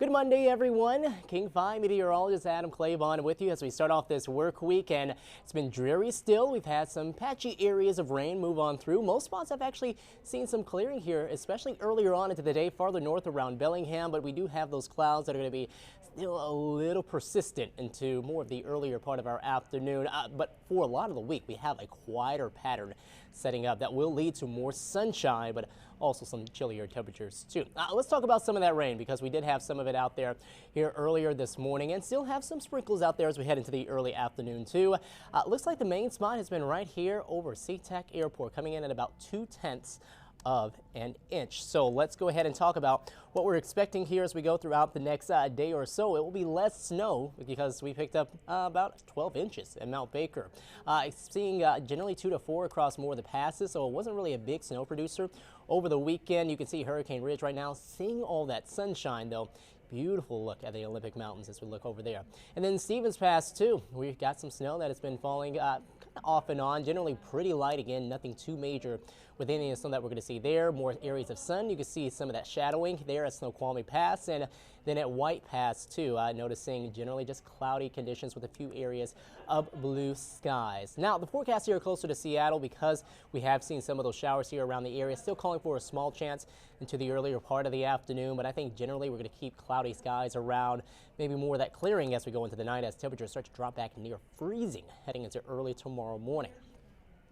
Good Monday, everyone. King 5 meteorologist Adam Claibon with you as we start off this work week, and it's been dreary still. We've had some patchy areas of rain move on through. Most spots have actually seen some clearing here, especially earlier on into the day, farther north around Bellingham, but we do have those clouds that are going to be still a little persistent into more of the earlier part of our afternoon. But for a lot of the week, we have a quieter pattern setting up that will lead to more sunshine, but also some chillier temperatures too. Let's talk about some of that rain, because we did have some of it out there here earlier this morning and still have some sprinkles out there as we head into the early afternoon too. Looks like the main spot has been right here over SeaTac Airport, coming in at about 2/10 of an inch. So let's go ahead and talk about what we're expecting here as we go throughout the next day or so. It will be less snow because we picked up about 12 inches at Mount Baker. Seeing generally 2 to 4 across more of the passes, so it wasn't really a big snow producer over the weekend. You can see Hurricane Ridge right now, seeing all that sunshine though. Beautiful look at the Olympic Mountains as we look over there. And then Stevens Pass too. We've got some snow that has been falling kind of off and on, generally pretty light again, nothing too major with any of the snow that we're going to see there. More areas of sun. You can see some of that shadowing there at Snoqualmie Pass, and then at White Pass too, noticing generally just cloudy conditions with a few areas of blue skies. Now the forecast here closer to Seattle, because we have seen some of those showers here around the area, still calling for a small chance into the earlier part of the afternoon, but I think generally we're going to keep cloudy skies around, maybe more of that clearing as we go into the night as temperatures start to drop back near freezing heading into early tomorrow morning.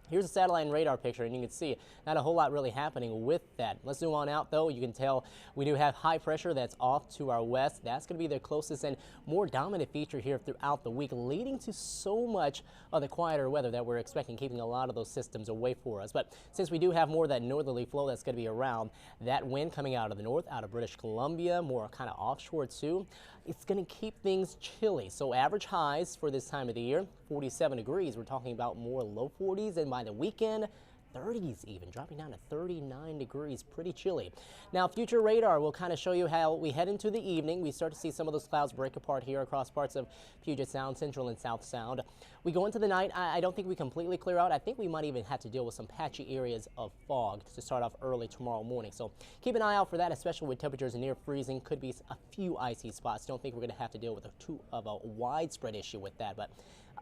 Here's a satellite and radar picture, and you can see not a whole lot really happening with that. Let's zoom on out though. You can tell we do have high pressure that's off to our west. That's going to be the closest and more dominant feature here throughout the week, leading to so much of the quieter weather that we're expecting, keeping a lot of those systems away for us. But since we do have more of that northerly flow that's going to be around, that wind coming out of the north, out of British Columbia, more kind of offshore too, it's going to keep things chilly. So average highs for this time of the year, 47 degrees. We're talking about more low 40s, and by the weekend, 30s even, dropping down to 39 degrees, pretty chilly. Now future radar will kind of show you how we head into the evening. We start to see some of those clouds break apart here across parts of Puget Sound, Central and South Sound. We go into the night, I don't think we completely clear out. I think we might even have to deal with some patchy areas of fog to start off early tomorrow morning. So keep an eye out for that, especially with temperatures near freezing. Could be a few icy spots. Don't think we're going to have to deal with too of a widespread issue with that, but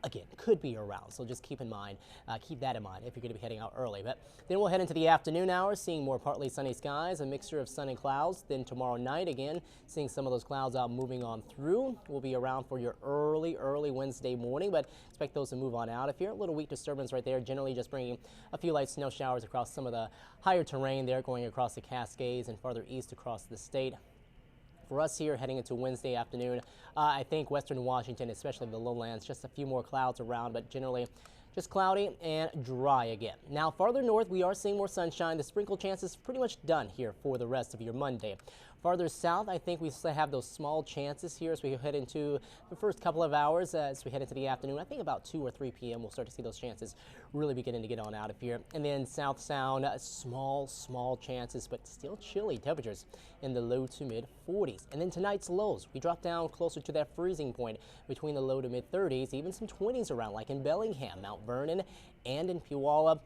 again, could be around, so just keep that in mind if you're going to be heading out early. But then we'll head into the afternoon hours, seeing more partly sunny skies, a mixture of sun and clouds. Then tomorrow night, again, seeing some of those clouds out moving on through. We'll be around for your early Wednesday morning, but expect those to move on out of here. A little weak disturbance right there, generally just bringing a few light snow showers across some of the higher terrain there, going across the Cascades and farther east across the state. For us here heading into Wednesday afternoon, I think western Washington, especially the lowlands, just a few more clouds around, but generally just cloudy and dry again. Now farther north, we are seeing more sunshine. The sprinkle chance is pretty much done here for the rest of your Monday. Farther south, I think we still have those small chances here as we head into the first couple of hours as we head into the afternoon. I think about 2 or 3 p.m. we'll start to see those chances really beginning to get on out of here. And then South Sound, small chances, but still chilly temperatures in the low to mid 40s. And then tonight's lows, we drop down closer to that freezing point between the low to mid 30s, even some 20s around, like in Bellingham, Mount Vernon, and in Puyallup.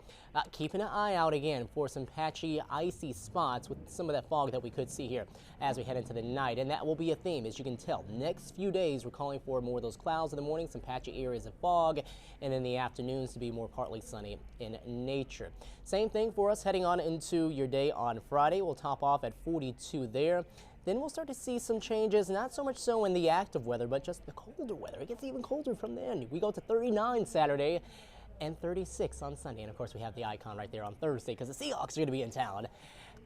Keeping an eye out again for some patchy, icy spots with some of that fog that we could see here as we head into the night. And that will be a theme, as you can tell. Next few days, we're calling for more of those clouds in the morning, some patchy areas of fog, and in the afternoons to be more partly sunny in nature. Same thing for us heading on into your day on Friday. We'll top off at 42 there. Then we'll start to see some changes, not so much so in the active weather, but just the colder weather. It gets even colder from then. We go to 39 Saturday and 36 on Sunday. And of course, we have the icon right there on Thursday because the Seahawks are going to be in town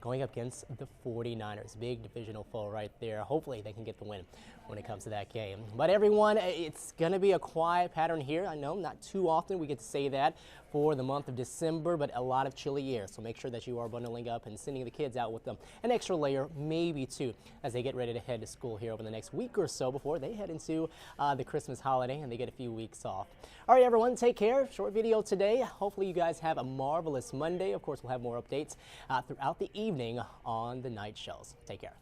going up against the 49ers. Big divisional foe right there. Hopefully they can get the win when it comes to that game. But everyone, it's going to be a quiet pattern here. I know not too often we get to say that for the month of December, but a lot of chilly air. So make sure that you are bundling up and sending the kids out with them an extra layer, maybe two, as they get ready to head to school here over the next week or so before they head into the Christmas holiday and they get a few weeks off. All right, everyone, take care. Short video today. Hopefully you guys have a marvelous Monday. Of course, we'll have more updates throughout the evening on the night shows. Take care.